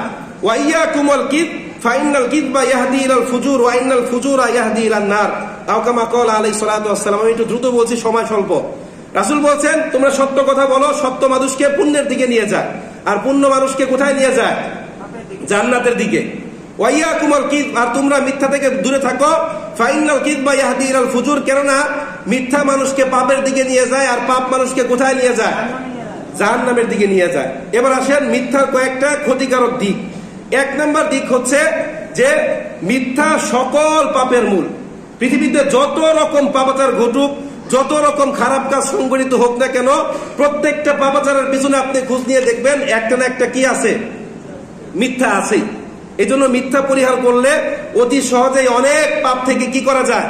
ওয়া ইয়াকুমুল কিদ ফাইনাল কিদবা ইয়াহদি ইলাল ফুজুর ওয়া ইন্নাল ফুজুরা ইয়াহদি ইলান নার। আও কামা ক্বালা আলাইহিস সালাতু ওয়াস সালাম। আমি একটু দ্রুত বলছি, সময় স্বল্প। রাসূল বলছেন, তোমরা সত্য কথা বলো, সত্য মানুষকে পুণ্যের দিকে নিয়ে যায়, আর পুণ্য মানুষকে কোথায় নিয়ে যায়? জান্নাতের দিকে। ওয়া ইয়াকুমুল কিদ, আর তোমরা মিথ্যা থেকে দূরে থাকো। ফাইনাল কিদবা ইয়াহদি ইলাল ফুজুর, কেননা মিথ্যা মানুষকে পাপের দিকে নিয়ে যায়, আর পাপ মানুষকে কোথায় নিয়ে যায়? জাহান্নামের দিকে নিয়ে যায়। এবার আসেন মিথ্যার কয়েকটা ক্ষতিকারক দিক। 1 নম্বর দিক হচ্ছে যে মিথ্যা সকল পাপের মূল। পৃথিবীতে যত রকম পাপাচার ঘটুক, যত রকম খারাপ কাজ সংগঠিত হোক না কেন, প্রত্যেকটা পাপাচারের পিছনে আপনি খোঁজ নিয়ে দেখবেন একটা না একটা কি আছে? মিথ্যা আছে। এই জন্য মিথ্যা পরিহার করলে অতি সহজেই অনেক পাপ থেকে কি করা যায়?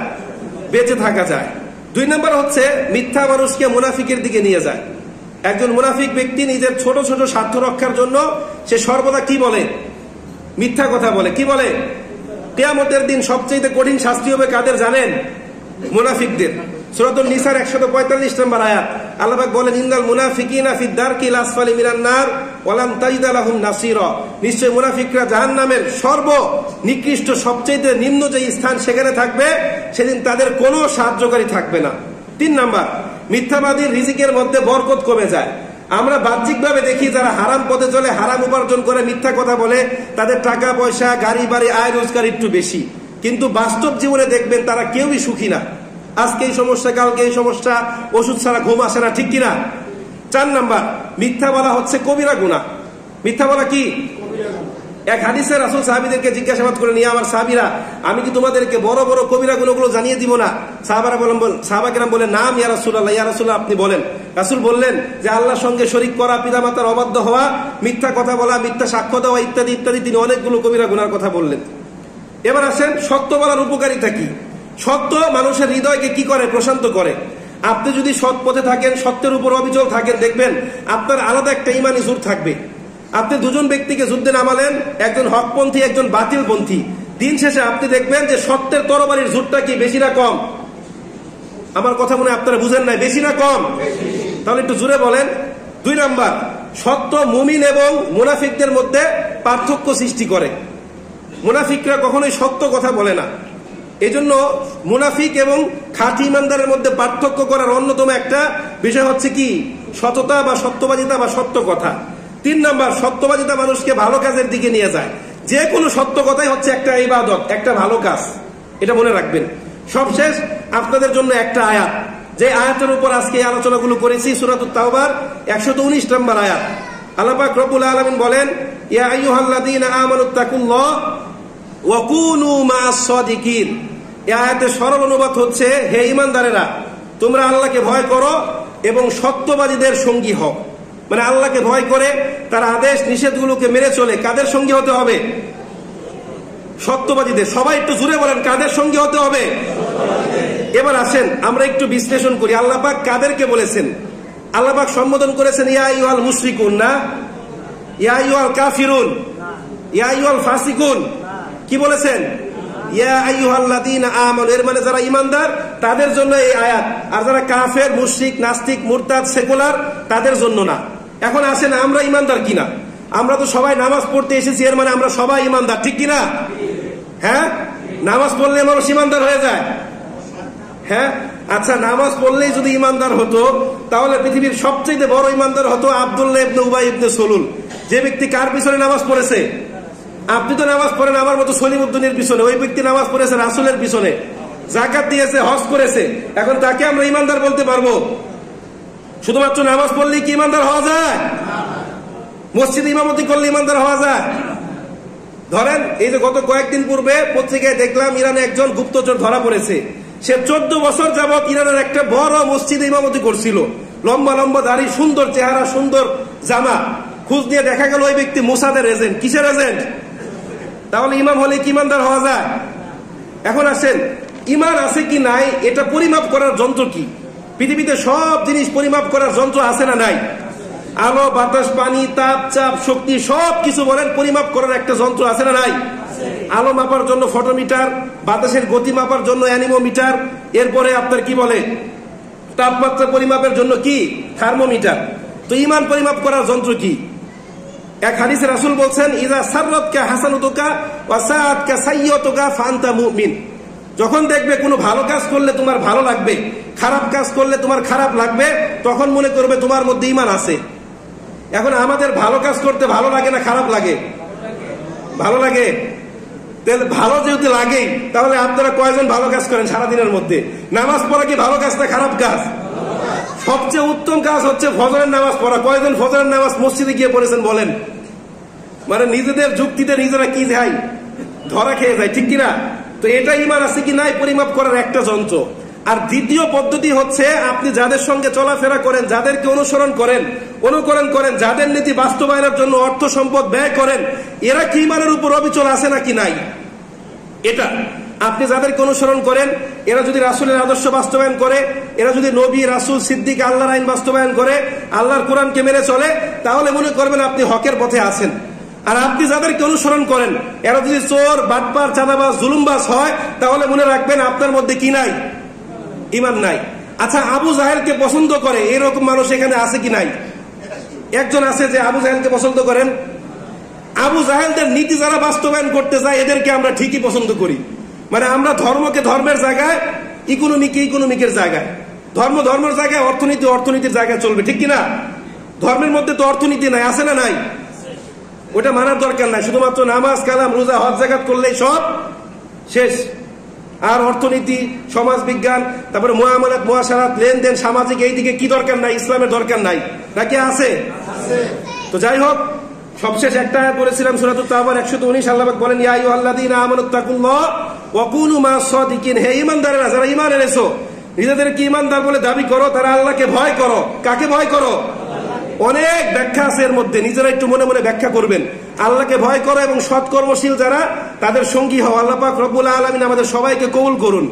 বেঁচে থাকা যায়। 2 নম্বর হচ্ছে মিথ্যা মানুষকে মুনাফিকের দিকে নিয়ে যায়। একজন মুনাফিক ব্যক্তি নিজের ছোট ছোট স্বার্থ রক্ষার জন্য সে সর্বদা কি বলে? মিথ্যা কথা বলে। কি বলে? কিয়ামতের দিন সবচেয়ে কঠিন শাস্তি হবে কাদের জানেন? মুনাফিকদের। সূরাতুন নিসার 145 নম্বর আয়াত, আল্লাহ পাক বলেন, ইন্নাল মুনাফিকিনা ফিদ দারকিল আসফালি মিনান নার ওয়া লাম তাজিদ লাহুম নাসীরা। নিশ্চয় মুনাফিকরা জাহান্নামের সর্বনিকৃষ্ট, সবচেয়ে নিম্ন যে স্থান, সেখানে থাকবে, সেদিন তাদের কোনো সাহায্যকারী থাকবে না। 3 নাম্বার, মিথ্যাবাদীর রিজিকের মধ্যে বরকত কমে যায়। আমরা বাহ্যিকভাবে দেখি যারা হারাম পথে চলে, হারাম উপার্জন করে, মিথ্যা কথা বলে, তাদের টাকা পয়সা, গাড়ি বাড়ি, আয় রোজগার একটু বেশি, কিন্তু বাস্তব জীবনে দেখবেন তারা কেউই সুখী না। আজকে এই সমস্যা, কালকে এই সমস্যা, ওষুধ ছাড়া ঘুম আসে না। ঠিক কিনা? 4 নাম্বার, মিথ্যা বলা হচ্ছে কবিরা গুনাহ। মিথ্যা বলা কি? এক হাদিসে রাসূল সাহাবীদেরকে জিজ্ঞাসাবাদ করে নিয়ে, আমার সাহাবীরা, আমি কি তোমাদেরকে বড় বড় কবিরা গুনাহগুলো জানিয়ে দিব না? সাহাবাকেরাম বলেন, নাম ইয়া রাসূলুল্লাহ, ইয়া রাসূলুল্লাহ আপনি বলেন। রাসূল বললেন যে আল্লাহর সঙ্গে শরীক করা, পিতামাতার অবাধ্য হওয়া, মিথ্যা কথা বলা, মিথ্যা সাক্ষ্য দেওয়া ইত্যাদি ইত্যাদি। তিনি অনেকগুলো কবিরা গুনার কথা বললেন। এবার আসেন সত্য বলার উপকারিতা কি। সত্য মানুষের হৃদয়কে কি করে? প্রশান্ত করে। আপনি যদি সৎ পথে থাকেন, সত্যের উপর অবিচল থাকেন, দেখবেন আপনার আলাদা একটা ইমানি জোর থাকবে। আপনি দুজন ব্যক্তিকে যুদ্ধে নামালেন, একজন হকপন্থী, একজন বাতিলপন্থী। দিন শেষে আপনি দেখবেন যে সত্যের তরবারির জোরটা কি বেশি না কম? আমার কথা মনে আপনারা বুঝেন নাই, বেশি না কম? তাহলে একটু জোরে বলেন। 2 নাম্বার, সত্য মুমিন এবং মুনাফিকদের মধ্যে পার্থক্য সৃষ্টি করে। মুনাফিকরা কখনোই সত্য কথা বলে না। এজন্য মুনাফিক এবং খাঁটি ইমানদারের মধ্যে পার্থক্য করার অন্যতম একটা বিষয় হচ্ছে কি? সততা বা সত্যবাদিতা বা সত্য কথা। 3 নাম্বার, সত্যবাদিতা মানুষকে ভালো কাজের দিকে নিয়ে যায়। যে কোনো সত্য কথাই হচ্ছে একটা ইবাদত, একটা ভালো কাজ, এটা মনে রাখবেন। সবশেষ আপনাদের জন্য একটা আয়াত, যে আয়াতের উপর আজকে এই আলোচনাগুলো করেছি, সূরাতুত তাওবার 119 নম্বর আয়াত। আল্লাহ পাক রব্বুল আলামিন বলেন, ইয়া আইয়ুহাল্লাযীনা আমানুত্তাকুল্লাহ ওয়া কুনু মা'আস সাদিকিন। এই আয়াতের সরল অনুবাদ হচ্ছে, হে ঈমানদারেরা, তোমরা আল্লাহকে ভয় করো এবং সত্যবাদীদের সঙ্গী হও। মানে আল্লাহকে ভয় করে তার আদেশ নিষেধগুলোকে মেনে চলে কাদের সঙ্গী হতে হবে? সত্যবাদীদের। সবাই একটু জোরে বলেন, কাদের সঙ্গী হতে হবে? এবার আসেন আমরা একটু বিশ্লেষণ করি। আল্লাহ পাক কাদেরকে বলেছেন? আল্লাহ পাক সম্বোধন করেছেন ইয়া আইয়ুহাল মুশরিকুন, না ইয়া আইয়ুহাল কাফিরুন, ইয়া আইয়ুহাল ফাসিকুন। কি বলেছেন? ইয়া আইয়ুহাল্লাযীনা আমানু। এর মানে যারা ঈমানদার তাদের জন্য এই আয়াত, আর যারা কাফের, মুশরিক, নাস্তিক, মুরতাদ, সেকুলার তাদের জন্য না। এখন আসেন আমরা ঈমানদার কিনা? আমরা তো সবাই নামাজ পড়তে এসেছি, এর মানে আমরা সবাই ঈমানদার, ঠিক কিনা? হ্যাঁ, নামাজ পড়লে মানুষ ঈমানদার হয়ে যায়। হ্যাঁ, আচ্ছা, নামাজ পড়লেই যদি ঈমানদার হতো তাহলে পৃথিবীর সবচেয়ে বড় ঈমানদার হতো আব্দুল্লাহ ইবনে উবাই ইবনে সলুল। যে ব্যক্তি কার পিছনে নামাজ পড়েছে? আপনি তো নামাজ পড়েন আমার মতো সলিমউদ্দিনের পিছনে, ওই ব্যক্তি নামাজ পড়েছে রাসূলের পিছনে, যাকাত দিয়েছে, হজ করেছে। এখন তাকে আমরা ঈমানদার বলতে পারবো? শুধুমাত্র নামাজ পড়লেই কি ঈমানদার হওয়া যায়? মসজিদে ইমামতি করলে ঈমানদার হওয়া যায়? ধরেন এই যে গত কয়েকদিন পূর্বে পত্রিকায় দেখলাম ইরানে একজন গুপ্তচর ধরা পড়েছে। সে 14 বছর যাবৎ ইরানের একটা বড় মসজিদে ইমামতি করছিল। লম্বা লম্বা দাড়ি, সুন্দর চেহারা, সুন্দর জামা। খোঁজ নিয়ে দেখা গেল ওই ব্যক্তি মোসাদের এজেন্ট। কিসের এজেন্ট? তাহলে ইমাম হলে কি ঈমানদার হওয়া যায়? এখন আসেন, ঈমান আছে কি নাই এটা পরিমাপ করার যন্ত্র কি? পৃথিবীতে সব জিনিস পরিমাপ করার যন্ত্র আছে না নাই? আলো, বাতাস, পানি, তাপ, চাপ, শক্তি সব কিছু বলেন পরিমাপ করার একটা যন্ত্র আছে না নাই? আলো মাপার জন্য ফটোমিটার, বাতাসের গতি মাপার জন্য অ্যানিমোমিটার, এরপরে আপনার কি বলে তাপমাত্রা পরিমাপের জন্য কি থার্মোমিটার। তো ঈমান পরিমাপ করার যন্ত্র কি? এক হাদিসে রাসূল বলছেন, ইযা সাররাতকা হাসানাতুকা ওয়া সাআতকা সাইয়্যাতুকা ফাআনতা মুমিন। যখন দেখবে কোনো ভালো কাজ করলে তোমার ভালো লাগবে, খারাপ কাজ করলে তোমার খারাপ লাগবে, তখন মনে করবে তোমার মধ্যে ঈমান আছে। এখন আমাদের ভালো কাজ করতে ভালো লাগে না খারাপ লাগে? ভালো লাগে। তাহলে ভালো যেহেতু লাগেই, তাহলে আপনারা কয়জন ভালো কাজ করেন সারাদিনের মধ্যে? নামাজ পড়া কি ভালো কাজ না খারাপ কাজ? সবচেয়ে উত্তম কাজ হচ্ছে ফজরের নামাজ পড়া। কয়জন ফজরের নামাজ মসজিদে গিয়ে পড়েছেন বলেন? মানে নিজেদের যুক্তিতে নিজেরা কি যায়, ধরা খেয়ে যায়, ঠিক কিনা? তো এটা ঈমান আছে কি নাই পরিমাপ করার একটা যন্ত্র। আর দ্বিতীয় পদ্ধতি হচ্ছে, আপনি যাদের সঙ্গে চলাফেরা করেন, যাদেরকে অনুসরণ করেন, অনুকরণ করেন, যাদের নীতি বাস্তবায়নের জন্য অর্থ সম্পদ ব্যয় করেন, এরা কি ঈমানের উপর অবিচল আছে নাকি নাই? এটা আপনি যাদেরকে অনুসরণ করেন, এরা যদি রাসূলের আদর্শ বাস্তবায়ন করে, এরা যদি নবী, রাসূল, সিদ্দিক, আল্লাহর আইন বাস্তবায়ন করে, আল্লাহর কোরআনকে মেনে চলে, তাহলে মনে করবেন আপনি হকের পথে আছেন। আর আপনি যাদেরকে অনুসরণ করেন, এরা যদি চোর, বাটপার, চাঁদাবাজ, জুলুমবাজ হয়, তাহলে মনে রাখবেন আপনার মধ্যে কি নাই? ঈমান নাই। আচ্ছা, আবু জাহেলকে পছন্দ করে এরকম মানুষ এখানে আছে কি নাই? একজন আছে যে আবু জাহেলকে পছন্দ করেন। আবু জাহেলদের নীতি যারা বাস্তবায়ন করতে যায়, এদেরকে আমরা ঠিকই পছন্দ করি। মানে আমরা ধর্মকে ধর্মের জায়গায়, ইকোনমিকে ইকোনমিকের জায়গায়, ধর্ম ধর্মের জায়গায়, অর্থনীতি অর্থনীতির জায়গায় চলবে, ঠিক কিনা? ধর্মের মধ্যে তো অর্থনীতি নাই, আছে না নাই? ওটা মানার দরকার নাই। শুধুমাত্র নামাজ, কালাম, রোজা, হজ, যাকাত করলেই সব শেষ। আর অর্থনীতি, সমাজ বিজ্ঞান, তারপরে মুআমালাত, মুআশারাত, লেনদেন, সামাজিক, এই দিকে কি দরকার নাই? ইসলামের দরকার নাই নাকি আছে? তো যাই হোক, সবশেষ একটা আয়াত বলেছিলাম সূরাতুত তাওবার 119। আল্লাহ পাক বলেন, ইয়া আইয়ুহাল্লাযীনা আমানুত্তাকুল্লাহ ওয়া কুনু মা'আস সাদিকিন। হে ঈমানদারেরা, যারা ঈমান এনেছো, নিজেদেরকে ঈমানদার বলে দাবি করো, তারা আল্লাহকে ভয় করো। কাকে ভয় করো? অনেক ব্যাখ্যা আছে এর মধ্যে, নিজেরা একটু মনে মনে ব্যাখ্যা করবেন। আল্লাহকে ভয় করো এবং সৎকর্মশীল যারা তাদের সঙ্গী হও। আল্লাহ পাক রব্বুল আলামিন আমাদের সবাইকে কবুল করুন।